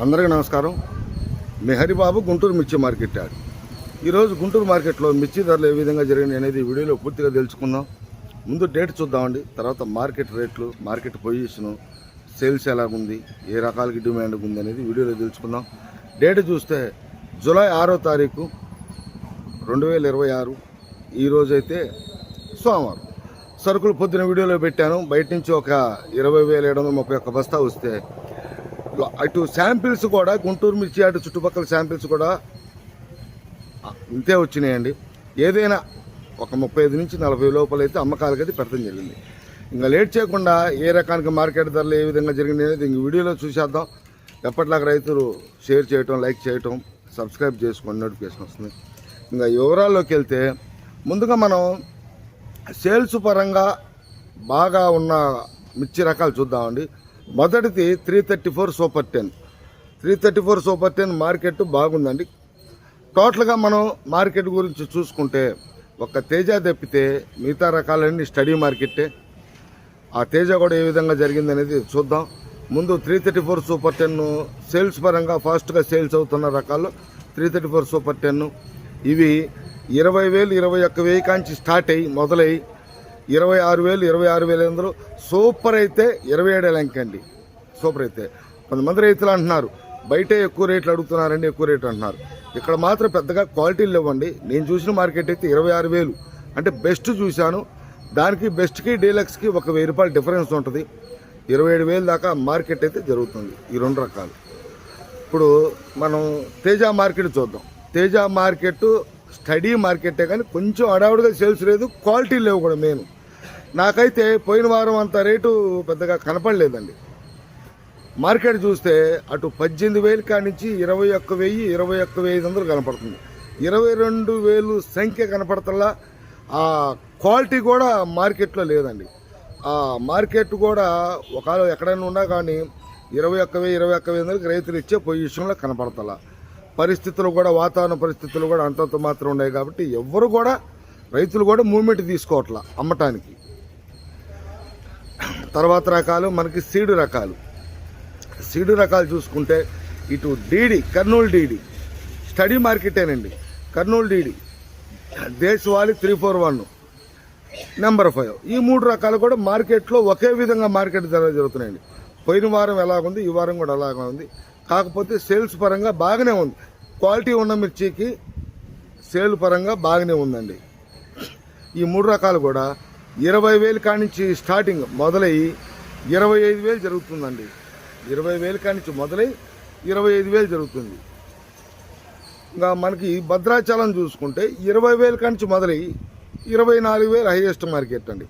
అందరికీ నమస్కారం. మీ హరిబాబు, గుంటూరు మిర్చి మార్కెట్ యాడ్. ఈరోజు గుంటూరు మార్కెట్లో మిర్చి ధరలు ఏ విధంగా జరిగినాయి అనేది వీడియోలో పూర్తిగా తెలుసుకుందాం. ముందు డేట్ చూద్దామండి, తర్వాత మార్కెట్ రేట్లు, మార్కెట్ పొజిషను, సేల్స్ ఎలాగుంది, ఏ రకాలకి డిమాండ్ ఉంది అనేది వీడియోలో తెలుసుకుందాం. డేట్ చూస్తే జూలై 6వ తారీఖు 2026. ఈరోజైతే సోమవారం. సరుకులు పొద్దున వీడియోలో పెట్టాను. బయట నుంచి ఒక 20,731 బస్తా వస్తే అటు శాంపిల్స్ కూడా గుంటూరు మిర్చి అటు చుట్టుపక్కల శాంపిల్స్ కూడా ఇంతే వచ్చినాయండి. ఏదైనా ఒక 35 నుంచి 40 లోపల అయితే అమ్మకాలకి అయితే పెడతాం జరిగింది. ఇంకా లేట్ చేయకుండా ఏ రకానికి మార్కెట్ ధరలు ఏ విధంగా జరిగింది అనేది ఇంక వీడియోలో చూసేద్దాం. ఎప్పటిలాగా రైతులు షేర్ చేయటం, లైక్ చేయటం, సబ్స్క్రైబ్ చేసుకోండి, నోటిఫికేషన్ వస్తుంది. ఇంకా వివరాల్లోకి వెళ్తే ముందుగా మనం సేల్స్ పరంగా బాగా ఉన్న మిర్చి రకాలు చూద్దామండి. మొదటిది 334 సూపర్ 10. 334 సూపర్ 10 మార్కెట్ బాగుందండి. టోటల్గా మనం మార్కెట్ గురించి చూసుకుంటే ఒక తేజ తప్పితే మిగతా రకాలన్నీ స్టడీ మార్కెట్టే. ఆ తేజ కూడా ఏ విధంగా జరిగింది అనేది చూద్దాం. ముందు 334 సూపర్ 10 సేల్స్ పరంగా ఫాస్ట్గా సేల్స్ అవుతున్న రకాలు 334 సూపర్ 10. ఇవి 20,000, 21,000 కాంచి స్టార్ట్ అయ్యి మొదలై 26,000, 26,500. సూపర్ అయితే 27,000 అంకండి. సూపర్ అయితే కొంతమంది రైతులు అంటున్నారు బయట ఎక్కువ రేట్లు అడుగుతున్నారండి, ఎక్కువ రేట్లు అంటున్నారు. ఇక్కడ మాత్రం పెద్దగా క్వాలిటీలు ఇవ్వండి. నేను చూసిన మార్కెట్ అయితే 26,000 అంటే బెస్ట్ చూశాను. దానికి బెస్ట్కి డీలక్స్కి ఒక 1,000 రూపాయలు డిఫరెన్స్ ఉంటుంది. 27,000 దాకా మార్కెట్ అయితే జరుగుతుంది ఈ రెండు రకాలు. ఇప్పుడు మనం తేజ మార్కెట్ చూద్దాం. తేజ మార్కెట్ స్టడీ మార్కెటే కానీ కొంచెం అడావుడిగా సేల్స్ లేదు, క్వాలిటీ లేవు కూడా. మెయిన్ నాకైతే పోయిన వారం అంత రేటు పెద్దగా కనపడలేదండి. మార్కెట్ చూస్తే అటు 18,000 కాడి నుంచి 21,000, 21,500 కనపడుతుంది. 22,000 సంఖ్య కనపడతల్లా. ఆ క్వాలిటీ కూడా మార్కెట్లో లేదండి. ఆ మార్కెట్ కూడా ఒకవేళ ఎక్కడైనా ఉన్నా కానీ 21,000, 21,500 రైతులు ఇచ్చే పొజిషన్లో కనపడతలా. పరిస్థితులు కూడా, వాతావరణ పరిస్థితులు కూడా అంతంత మాత్రం ఉన్నాయి కాబట్టి ఎవ్వరు కూడా రైతులు కూడా మూవ్మెంట్ తీసుకోవట్లా అమ్మటానికి. తర్వాత రకాలు మనకి సీడు రకాలు. సీడు రకాలు చూసుకుంటే ఇటు డీడీ, కర్నూలు డీడీ స్టడీ మార్కెటేనండి. కర్నూలు డీడీ, దేశవాళీ 341, నెంబర్ 5. ఈ మూడు రకాలు కూడా మార్కెట్లో ఒకే విధంగా మార్కెట్ ధర జరుగుతున్నాయండి. పోయిన వారం ఎలాగుంది, ఈ వారం కూడా అలాగే ఉంది. కాకపోతే సేల్స్ పరంగా బాగానే ఉంది. క్వాలిటీ ఉన్న మిర్చికి సేల్ పరంగా బాగానే ఉందండి. ఈ మూడు రకాలు కూడా 20,000 కాడి నుంచి స్టార్టింగ్ మొదలయ్యి 25,000 జరుగుతుందండి. 20,000 కాడి నుంచి మొదలై 25,000 జరుగుతుంది. ఇంకా మనకి భద్రాచలం చూసుకుంటే 20,000 కాడి నుంచి మొదలయ్యి 24,000 హైయెస్ట్ మార్కెట్ అండి.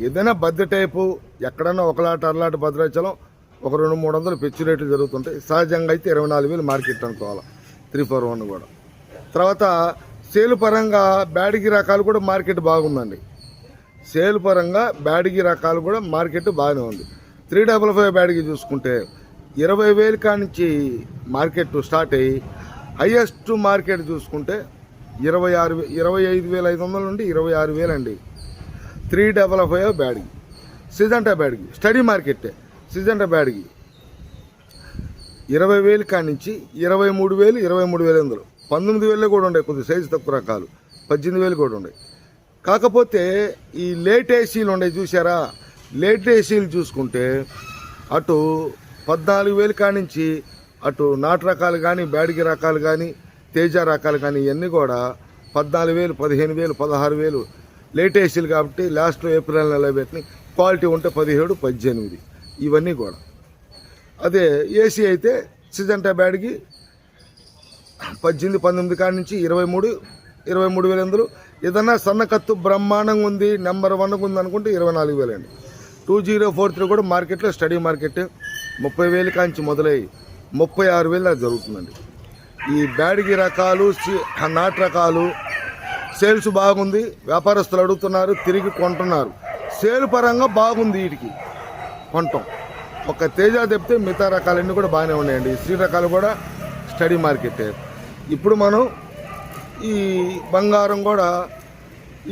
ఏదైనా బద్ద టైపు ఎక్కడన్నా ఒకలాట అరలాట భద్రాచలం ఒక 200-300 పెచ్చు రేట్లు జరుగుతుంటాయి. సహజంగా అయితే 24,000 మార్కెట్ అనుకోవాలి 341 కూడా. తర్వాత సేలు పరంగా బ్యాడిగి రకాలు కూడా మార్కెట్ బాగుందండి. సేల్ పరంగా బ్యాడిగి రకాలు కూడా మార్కెట్ బాగానే ఉంది. 355 బ్యాడిగి చూసుకుంటే 20,000 కాడి నుంచి మార్కెట్ స్టార్ట్ అయ్యి హైయెస్ట్ మార్కెట్ చూసుకుంటే 25,500 నుండి 26,000 అండి. 355 బ్యాడిగి. సిజంటా బ్యాడిగి స్టడీ మార్కెట్టే. సిజంటా బ్యాడిగి 20,000 కాడి నుంచి 23,000, 23,500, 19,000 కూడా ఉండే. కొద్ది సైజు తక్కువ రకాలు 18,000 కూడా ఉండే. కాకపోతే ఈ లేట్ ఏసీలు ఉండే చూసారా, లేట్ ఏసీలు చూసుకుంటే అటు 14,000 కాడి నుంచి అటు నాటు రకాలు కానీ, బ్యాడిగి రకాలు కానీ, తేజ రకాలు కానీ ఇవన్నీ కూడా 14,000, 15,000, 16,000 లేట్ ఏసీలు కాబట్టి లాస్ట్లో ఏప్రిల్ నెల పెట్టినాయి. క్వాలిటీ ఉంటే 17, 18 ఇవన్నీ కూడా. అదే ఏసీ అయితే సిజంటా బ్యాడ్కి 18, 19 కాడి నుంచి 23, 23,500. ఏదన్నా సన్నకత్తు బ్రహ్మాండంగా ఉంది, నెంబర్ 1 ఉంది అనుకుంటే 24,000 అండి. 2043 కూడా మార్కెట్లో స్టడీ మార్కెట్ 30,000 కాంచి మొదలై 36,000 జరుగుతుందండి. ఈ బ్యాడ్గి రకాలు, నాటు రకాలు సేల్స్ బాగుంది. వ్యాపారస్తులు అడుగుతున్నారు, తిరిగి కొంటున్నారు. సేల్ పరంగా బాగుంది. వీటికి కొంటాం. ఒక తేజ తెప్పితే మిగతా రకాలన్నీ కూడా బాగానే ఉన్నాయండి. సీ రకాలు కూడా స్టడీ మార్కెటే. ఇప్పుడు మనం ఈ బంగారం కూడా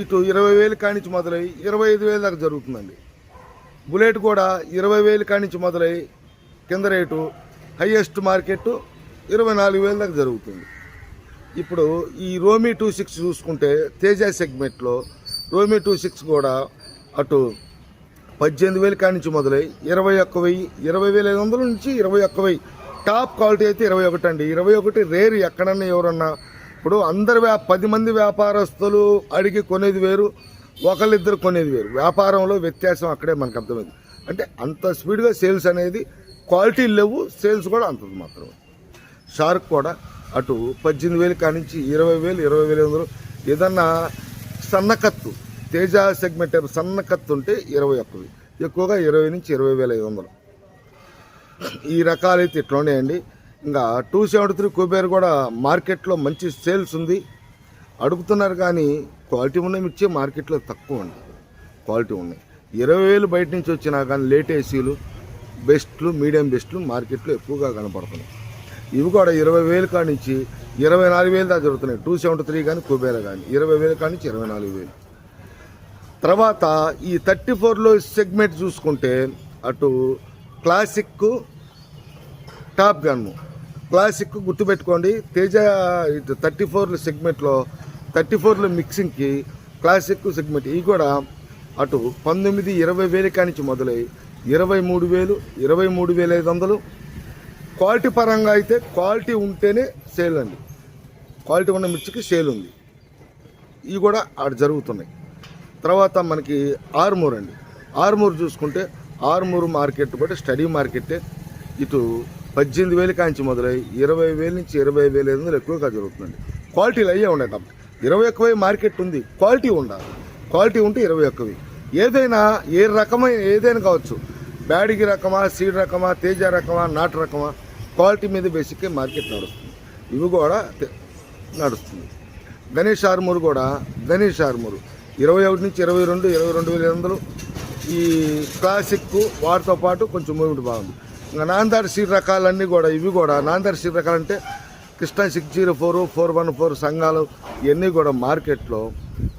ఇటు 20,000 కాడి నుంచి మొదలై 25,000 దాకా జరుగుతుందండి. బుల్లెట్ కూడా 20,000 కాడి నుంచి మొదలై కింద రేటు హైయెస్ట్ మార్కెట్ 24,000 దాకా జరుగుతుంది. ఇప్పుడు ఈ రోమీ 26 చూసుకుంటే తేజ సెగ్మెంట్లో రోమీ 26 కూడా అటు 18,000 కాడి నుంచి మొదలై 21,000, 20,500 నుంచి 21,000. టాప్ క్వాలిటీ అయితే 21 అండి. 21 రేరు. ఎక్కడన్నా ఎవరన్నా ఇప్పుడు అందరు 10 మంది వ్యాపారస్తులు అడిగి కొనేది వేరు, ఒకళ్ళిద్దరు కొనేది వేరు. వ్యాపారంలో వ్యత్యాసం అక్కడే మనకు అర్థమైంది. అంటే అంత స్పీడ్గా సేల్స్ అనేది క్వాలిటీ లేవు, సేల్స్ కూడా అంత మాత్రమే. షార్క్ కూడా అటు 18,000 కాడి నుంచి 20,000, 20,500. ఏదన్నా సన్నకత్తు తేజ సెగ్మెంట్ సన్నకత్తు ఉంటే 21,000, ఎక్కువగా 20 నుంచి 20,500. ఈ రకాలైతే ఇట్లా ఉన్నాయండి. ఇంకా 273 కుబేర్ కూడా మార్కెట్లో మంచి సేల్స్ ఉంది, అడుగుతున్నారు. కానీ క్వాలిటీ ఉన్న మిర్చి మార్కెట్లో తక్కువ అండి. క్వాలిటీ ఉన్నాయి 20,000 బయట నుంచి వచ్చినా కానీ లేట్ ఏసీలు, బెస్ట్లు, మీడియం బెస్ట్లు మార్కెట్లో ఎక్కువగా కనపడుతున్నాయి. ఇవి కూడా 20,000 కాడి నుంచి 24,000 దాకా జరుగుతున్నాయి. 273 కానీ కుబేర కానీ 20,000 కాడి నుంచి 24,000. తర్వాత ఈ 34లో సెగ్మెంట్ చూసుకుంటే అటు క్లాసిక్, టాప్ గన్ను. క్లాసిక్ గుర్తుపెట్టుకోండి, తేజ ఇటు 34 సెగ్మెంట్లో 34లో మిక్సింగ్కి క్లాసిక్ సెగ్మెంట్ ఇవి కూడా అటు 19,000-20,000 కాడి నుంచి మొదలై 23,000, 23,500. క్వాలిటీ పరంగా అయితే క్వాలిటీ ఉంటేనే సేల్ అండి. క్వాలిటీ ఉన్న మిర్చికి సేల్ ఉంది. ఇవి కూడా ఆడ జరుగుతున్నాయి. తర్వాత మనకి ఆర్మూర్ అండి. ఆర్మూర్ చూసుకుంటే ఆర్మూర్ మార్కెట్ కూడా స్టడీ మార్కెటే. ఇటు 18,000 కాంచి మొదలై 20,000 నుంచి 20,500 ఎక్కువగా జరుగుతుందండి. క్వాలిటీలు అయ్యే ఉన్నాయి కాబట్టి 21,000 మార్కెట్ ఉంది. క్వాలిటీ ఉండాలి. క్వాలిటీ ఉంటే 21,000. ఏదైనా ఏ రకమైన ఏదైనా కావచ్చు, బ్యాడిగి రకమా, సీడ్ రకమా, తేజ రకమా, నాటు రకమా, క్వాలిటీ మీద బేసిక్గా మార్కెట్ నడుస్తుంది. ఇవి కూడా నడుస్తుంది. గణేష్ ఆర్మూర్ కూడా గణేష్ ఆర్మూర్ 21 నుంచి 22, 22,500. ఈ క్లాసిక్ వాటితో పాటు కొంచెం మూమెంట్ బాగుంది. ఇంకా నాందార్ సీడ్ రకాలన్నీ కూడా ఇవి కూడా నాందార్ సీడ్ రకాలంటే కృష్ణ 604, 414 సంఘాలు ఇవన్నీ కూడా మార్కెట్లో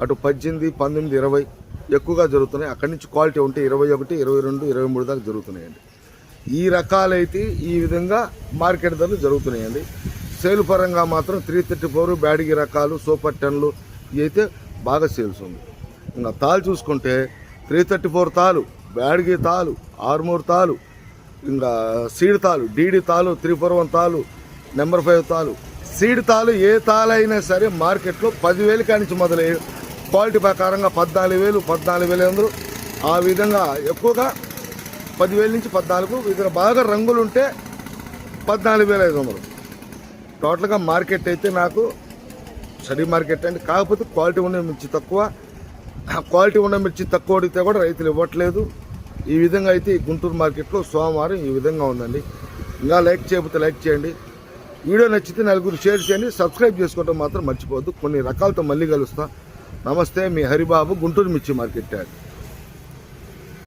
అటు 18, 19, 20 ఎక్కువగా జరుగుతున్నాయి. అక్కడి నుంచి క్వాలిటీ ఉంటే 21, 22, 23 దాకా జరుగుతున్నాయండి. ఈ రకాలైతే ఈ విధంగా మార్కెట్ ధరలు జరుగుతున్నాయండి. సేల్ పరంగా మాత్రం 334 బ్యాడిగి రకాలు, సూపర్ 10లు ఇవి అయితే బాగా సేల్స్ ఉంది. ఇంకా తాలు చూసుకుంటే 334 తాలు, బ్యాడిగి తాలు, ఆర్మూర్ తాలు, ఇంకా సీడ్ తాలు, డీడీ తాలు, 341 తాలు, నెంబర్ 5 తాలు. సీడ్ తాలు ఏ తాలైనా సరే మార్కెట్లో 10,000 కాడి నుంచి మొదలై క్వాలిటీ ప్రకారంగా 14,000, 14,500. ఆ విధంగా ఎక్కువగా 10,000 నుంచి 14. ఇక్కడ బాగా రంగులు ఉంటే 14,500. టోటల్గా మార్కెట్ అయితే నాకు స్టడీ మార్కెట్ అండి. కాకపోతే క్వాలిటీ ఉన్న మిర్చి తక్కువ. క్వాలిటీ ఉన్న మిర్చి తక్కువ అడిగితే కూడా రైతులు ఇవ్వట్లేదు. ఈ విధంగా అయితే ఈ గుంటూరు మార్కెట్లో సోమవారం ఈ విధంగా ఉందండి. ఇంకా లైక్ చేయకపోతే లైక్ చేయండి. వీడియో నచ్చితే నలుగురు షేర్ చేయండి. సబ్స్క్రైబ్ చేసుకోవడం మాత్రం మర్చిపోవద్దు. కొన్ని రకాలతో మళ్ళీ కలుస్తా. నమస్తే, మీ హరిబాబు, గుంటూరు మిర్చి మార్కెట్ యాడ్.